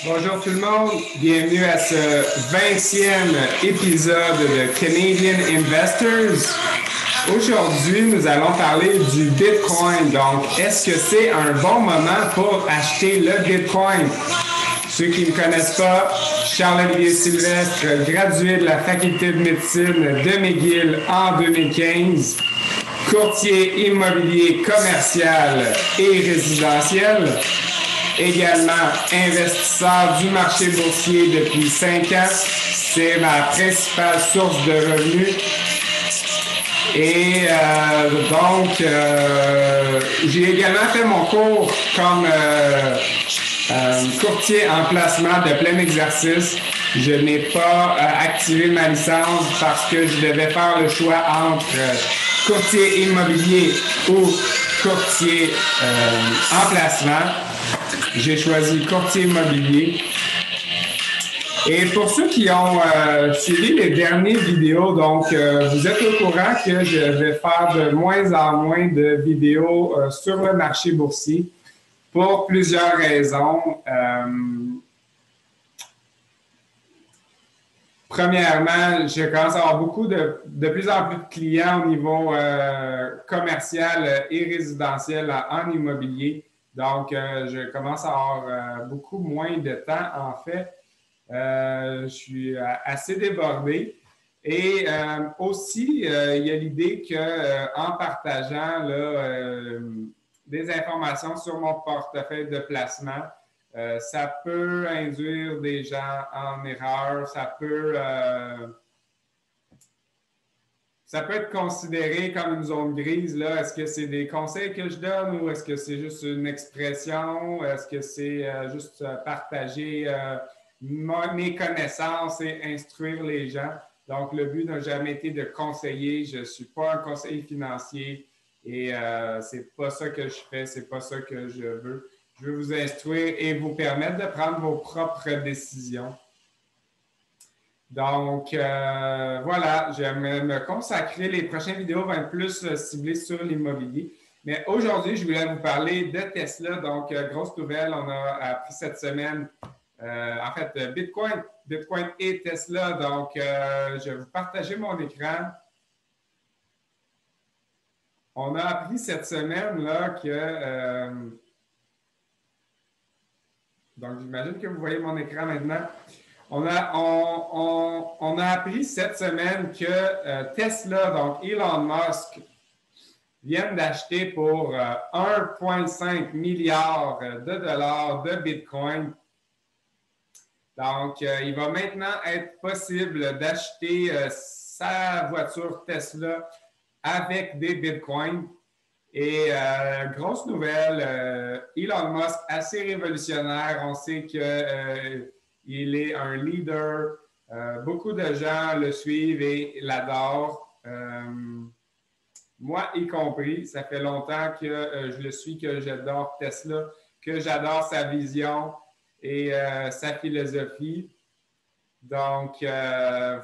Bonjour tout le monde, bienvenue à ce 20e épisode de Canadian Investors. Aujourd'hui, nous allons parler du Bitcoin. Donc, est-ce que c'est un bon moment pour acheter le Bitcoin? Ceux qui ne me connaissent pas, Charles-Olivier Sylvestre, gradué de la faculté de médecine de McGill en 2015, courtier immobilier commercial et résidentiel. Également investisseur du marché boursier depuis 5 ans. C'est ma principale source de revenus. Et j'ai également fait mon cours comme courtier en placement de plein exercice. Je n'ai pas activé ma licence parce que je devais faire le choix entre courtier immobilier ou courtier en placement. J'ai choisi courtier immobilier. Et pour ceux qui ont suivi les dernières vidéos, donc vous êtes au courant que je vais faire de moins en moins de vidéos sur le marché boursier pour plusieurs raisons. Premièrement, je commence à avoir beaucoup de plus en plus de clients au niveau commercial et résidentiel en immobilier. Donc, je commence à avoir beaucoup moins de temps, en fait. Je suis assez débordé. Et aussi, il y a l'idée qu'en partageant des informations sur mon portefeuille de placement, ça peut induire des gens en erreur, ça peut être considéré comme une zone grise. Est-ce que c'est des conseils que je donne ou est-ce que c'est juste une expression? Est-ce que c'est juste partager mes connaissances et instruire les gens? Donc, le but n'a jamais été de conseiller. Je ne suis pas un conseiller financier et c'est pas ça que je fais, c'est pas ça que je veux. Je veux vous instruire et vous permettre de prendre vos propres décisions. Donc, voilà, j'aimerais me consacrer. Les prochaines vidéos vont être plus ciblées sur l'immobilier. Mais aujourd'hui, je voulais vous parler de Tesla. Donc, grosse nouvelle, on a appris cette semaine, Bitcoin et Tesla. Donc, je vais vous partager mon écran. On a appris cette semaine là que... donc, j'imagine que vous voyez mon écran maintenant. On a appris cette semaine que Tesla, donc Elon Musk, viennent d'acheter pour 1,5 milliard de dollars de Bitcoin. Donc, il va maintenant être possible d'acheter sa voiture Tesla avec des Bitcoins. Et grosse nouvelle, Elon Musk, assez révolutionnaire. On sait que... il est un leader. Beaucoup de gens le suivent et l'adorent. Moi y compris. Ça fait longtemps que je le suis, que j'adore Tesla, que j'adore sa vision et sa philosophie. Donc,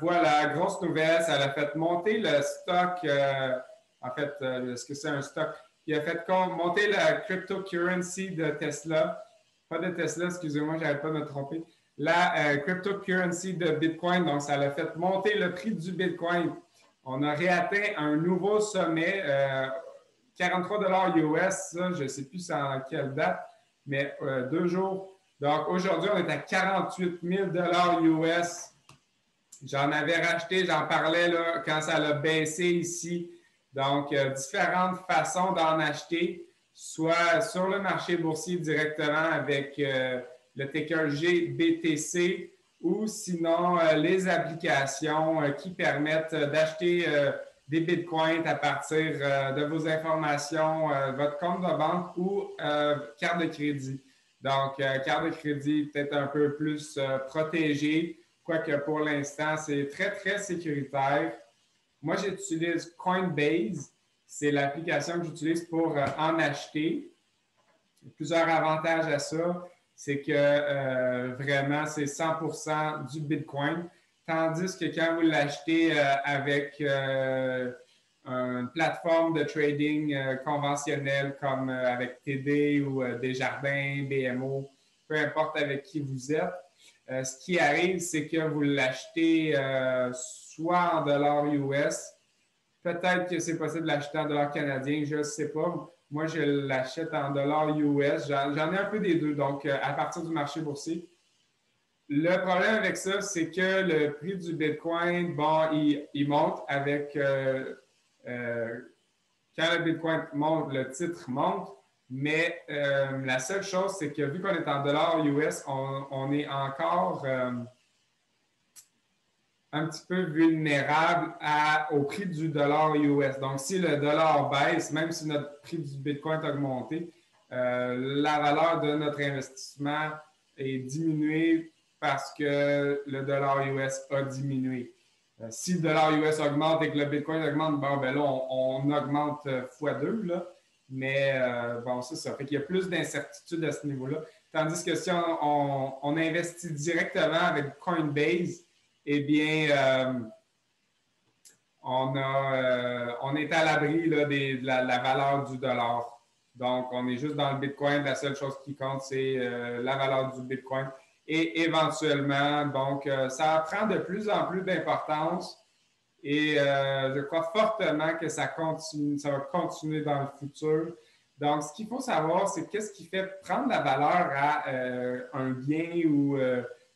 voilà, grosse nouvelle. Ça a fait monter le stock. Est-ce que c'est un stock? Il a fait monter la cryptocurrency de Tesla. Pas de Tesla, excusez-moi, j'arrête pas de me tromper. La cryptocurrency de Bitcoin, donc ça a fait monter le prix du Bitcoin. On a réatteint un nouveau sommet, 43 $ US, ça, je ne sais plus en quelle date, mais 2 jours. Donc aujourd'hui, on est à 48 000 $ US. J'en avais racheté, j'en parlais là, quand ça a baissé ici. Donc, différentes façons d'en acheter, soit sur le marché boursier directement avec... le ticker GBTC ou sinon les applications qui permettent d'acheter des bitcoins à partir de vos informations, votre compte de banque ou carte de crédit. Donc, carte de crédit peut-être un peu plus protégée, quoique pour l'instant, c'est très, très sécuritaire. Moi, j'utilise Coinbase. C'est l'application que j'utilise pour en acheter. Il y a plusieurs avantages à ça. C'est que vraiment, c'est 100% du Bitcoin. Tandis que quand vous l'achetez avec une plateforme de trading conventionnelle comme avec TD ou Desjardins, BMO, peu importe avec qui vous êtes. Ce qui arrive, c'est que vous l'achetez soit en dollars US, peut-être que c'est possible de l'acheter en dollars canadiens, je ne sais pas. Moi, je l'achète en dollars US. J'en ai un peu des deux, donc à partir du marché boursier. Le problème avec ça, c'est que le prix du Bitcoin, bon, il monte avec... quand le Bitcoin monte, le titre monte, mais la seule chose, c'est que vu qu'on est en dollars US, on est encore un petit peu vulnérable au prix du dollar US. Donc, si le dollar baisse, même si notre prix du Bitcoin a augmenté, la valeur de notre investissement est diminuée parce que le dollar US a diminué. Si le dollar US augmente et que le Bitcoin augmente, bon, ben là, on augmente x2, là. Mais bon, c'est ça. Fait qu'il y a plus d'incertitude à ce niveau-là. Tandis que si on investit directement avec Coinbase, eh bien, on est à l'abri là, de la valeur du dollar. Donc, on est juste dans le Bitcoin. La seule chose qui compte, c'est la valeur du Bitcoin. Et éventuellement, donc, ça prend de plus en plus d'importance et je crois fortement que ça va continuer dans le futur. Donc, ce qu'il faut savoir, c'est qu'est-ce qui fait prendre la valeur à un bien ou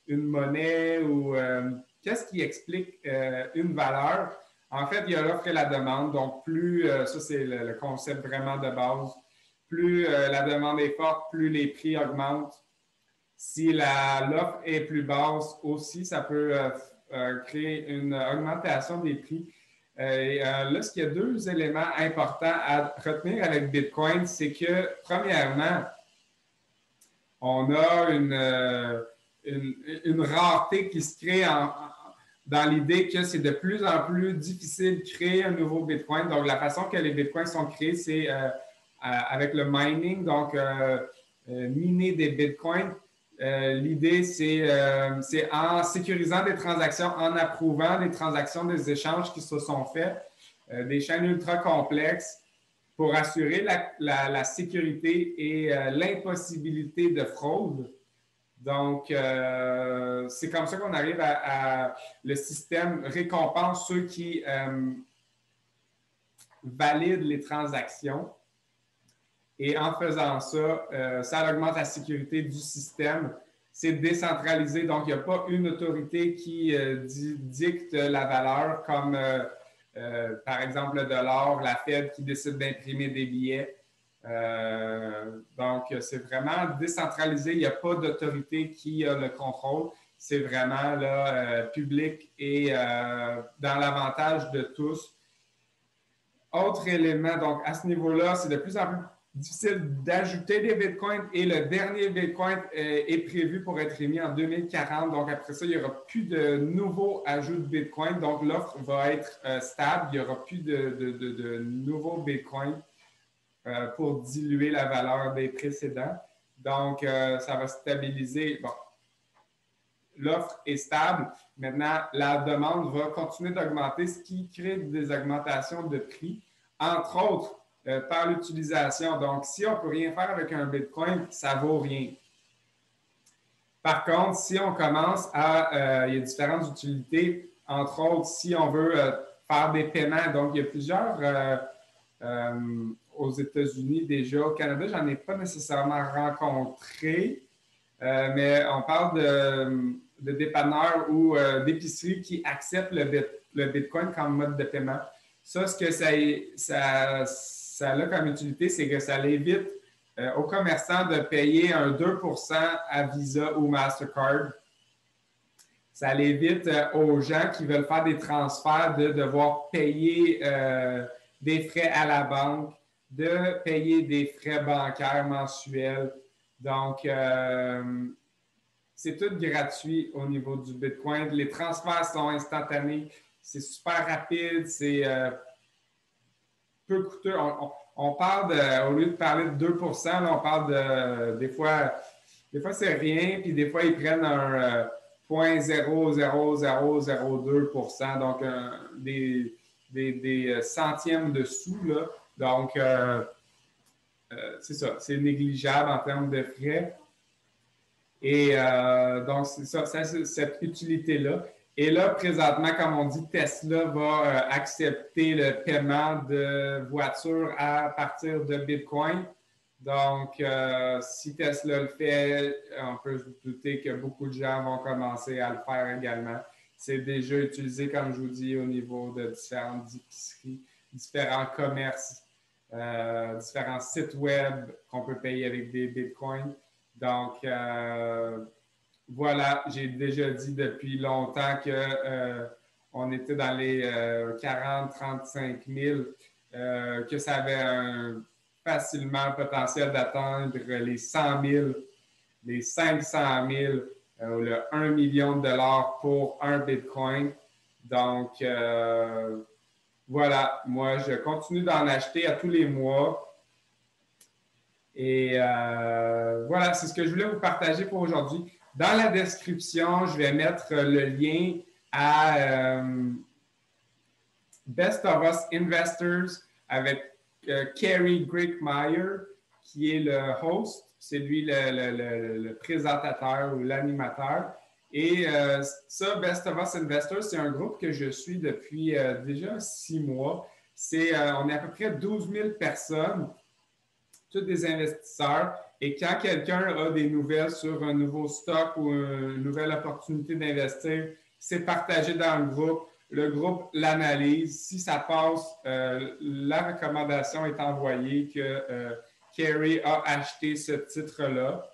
une monnaie ou qu'est-ce qui explique une valeur? En fait, il y a l'offre et la demande. Donc, plus, ça c'est le concept vraiment de base, plus la demande est forte, plus les prix augmentent. Si l'offre est plus basse aussi, ça peut créer une augmentation des prix. Là, ce qu'il y a deux éléments importants à retenir avec Bitcoin, c'est que, premièrement, on a une rareté qui se crée dans l'idée que c'est de plus en plus difficile de créer un nouveau Bitcoin. Donc, la façon que les Bitcoins sont créés, c'est avec le mining, donc miner des Bitcoins. L'idée, c'est en sécurisant des transactions, en approuvant des transactions, des échanges qui se sont faits, des chaînes ultra complexes pour assurer la sécurité et l'impossibilité de fraude. Donc, c'est comme ça qu'on arrive à le système récompense ceux qui valident les transactions. Et en faisant ça, ça augmente la sécurité du système. C'est décentralisé, donc il n'y a pas une autorité qui dicte la valeur, comme par exemple le dollar, la Fed qui décide d'imprimer des billets. Donc, c'est vraiment décentralisé. Il n'y a pas d'autorité qui a le contrôle. C'est vraiment là, public et dans l'avantage de tous. Autre élément, donc à ce niveau-là, c'est de plus en plus difficile d'ajouter des bitcoins et le dernier bitcoin est prévu pour être émis en 2040. Donc après ça, il n'y aura plus de nouveaux ajouts de bitcoin. Donc l'offre va être stable. Il n'y aura plus de nouveaux bitcoins pour diluer la valeur des précédents. Donc ça va stabiliser. Bon, l'offre est stable. Maintenant, la demande va continuer d'augmenter, ce qui crée des augmentations de prix, entre autres par l'utilisation. Donc, si on ne peut rien faire avec un Bitcoin, ça ne vaut rien. Par contre, si on commence il y a différentes utilités, entre autres, si on veut faire des paiements, donc il y a plusieurs aux États-Unis déjà. Au Canada, je n'en ai pas nécessairement rencontré. Mais on parle de dépanneurs ou d'épiceries qui acceptent le Bitcoin comme mode de paiement. Ça, ce que ça a comme utilité, c'est que ça l'évite aux commerçants de payer un 2% à Visa ou Mastercard. Ça l'évite aux gens qui veulent faire des transferts de devoir payer des frais à la banque, de payer des frais bancaires mensuels. Donc, c'est tout gratuit au niveau du Bitcoin. Les transferts sont instantanés. C'est super rapide. C'est peu coûteux. On parle au lieu de parler de 2%, là, on parle des fois c'est rien, puis des fois, ils prennent un 0.00002%, donc des centièmes de sous, là. Donc, c'est ça, c'est négligeable en termes de frais. Et donc, c'est ça, c'est cette utilité-là. Et là, présentement, comme on dit, Tesla va accepter le paiement de voitures à partir de Bitcoin. Donc, si Tesla le fait, on peut se douter que beaucoup de gens vont commencer à le faire également. C'est déjà utilisé, comme je vous dis, au niveau de différentes épiceries, différents commerces, différents sites web qu'on peut payer avec des bitcoins. Donc, voilà, j'ai déjà dit depuis longtemps qu'on était dans les 40-35 000, que ça avait facilement le potentiel d'atteindre les 100 000, les 500 000, le 1 million de dollars pour un Bitcoin. Donc, voilà, moi, je continue d'en acheter à tous les mois. Et voilà, c'est ce que je voulais vous partager pour aujourd'hui. Dans la description, je vais mettre le lien à Best of Us Investors avec Kerry Grickmeyer, qui est le host. C'est lui le présentateur ou l'animateur. Et ça, Best of Us Investors, c'est un groupe que je suis depuis déjà 6 mois. On est à peu près 12 000 personnes, tous des investisseurs. Et quand quelqu'un a des nouvelles sur un nouveau stock ou une nouvelle opportunité d'investir, c'est partagé dans le groupe. Le groupe l'analyse. Si ça passe, la recommandation est envoyée que Kerry a acheté ce titre-là.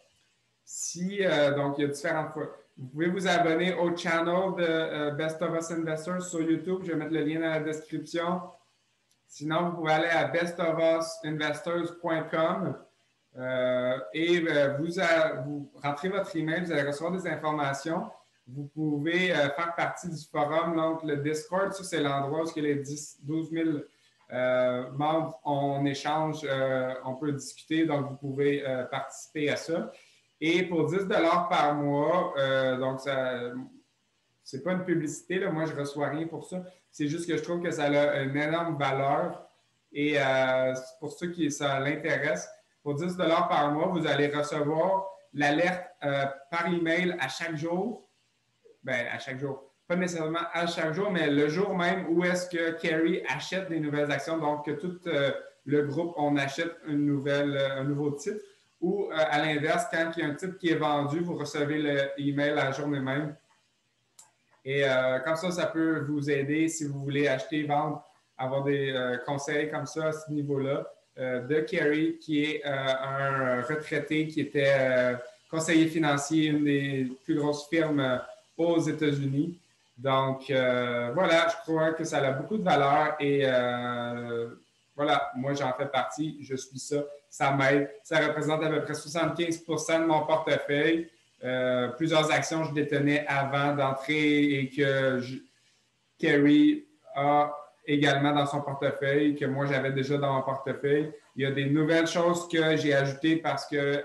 Donc, il y a différentes fois. Vous pouvez vous abonner au channel de Best of Us Investors sur YouTube. Je vais mettre le lien dans la description. Sinon, vous pouvez aller à bestofusinvestors.com et vous rentrez votre email, vous allez recevoir des informations. Vous pouvez faire partie du forum. Donc, le Discord, ça, c'est l'endroit où les 12 000 membres, on échange, on peut discuter. Donc, vous pouvez participer à ça. Et pour 10 $ par mois, donc c'est pas une publicité, là, moi je ne reçois rien pour ça. C'est juste que je trouve que ça a une énorme valeur. Et pour ceux qui ça l'intéresse, pour 10 $ par mois, vous allez recevoir l'alerte par email à chaque jour. Bien, à chaque jour. Pas nécessairement à chaque jour, mais le jour même où est-ce que Kerry achète des nouvelles actions. Donc, que tout le groupe, on achète un nouveau titre. Ou à l'inverse, quand il y a un titre qui est vendu, vous recevez l'email la journée même. Et comme ça peut vous aider si vous voulez acheter, vendre, avoir des conseils comme ça à ce niveau-là. De Kerry, qui est un retraité qui était conseiller financier, une des plus grosses firmes aux États-Unis. Donc, voilà, je crois que ça a beaucoup de valeur et voilà, moi j'en fais partie, je suis ça, ça m'aide. Ça représente à peu près 75 % de mon portefeuille. Plusieurs actions que je détenais avant d'entrer et que Kerry a également dans son portefeuille, que moi j'avais déjà dans mon portefeuille. Il y a des nouvelles choses que j'ai ajoutées parce que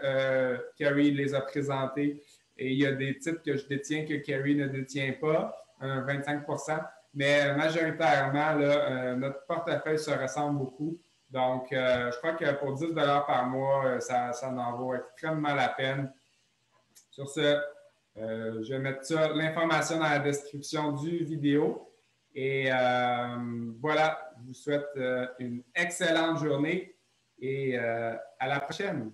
Kerry les a présentées. Et il y a des titres que je détiens que Kerry ne détient pas, 25 %. Mais majoritairement, là, notre portefeuille se ressemble beaucoup. Donc, je crois que pour 10 $ par mois, ça en vaut extrêmement la peine. Sur ce, je vais mettre l'information dans la description du vidéo. Et voilà, je vous souhaite une excellente journée et à la prochaine.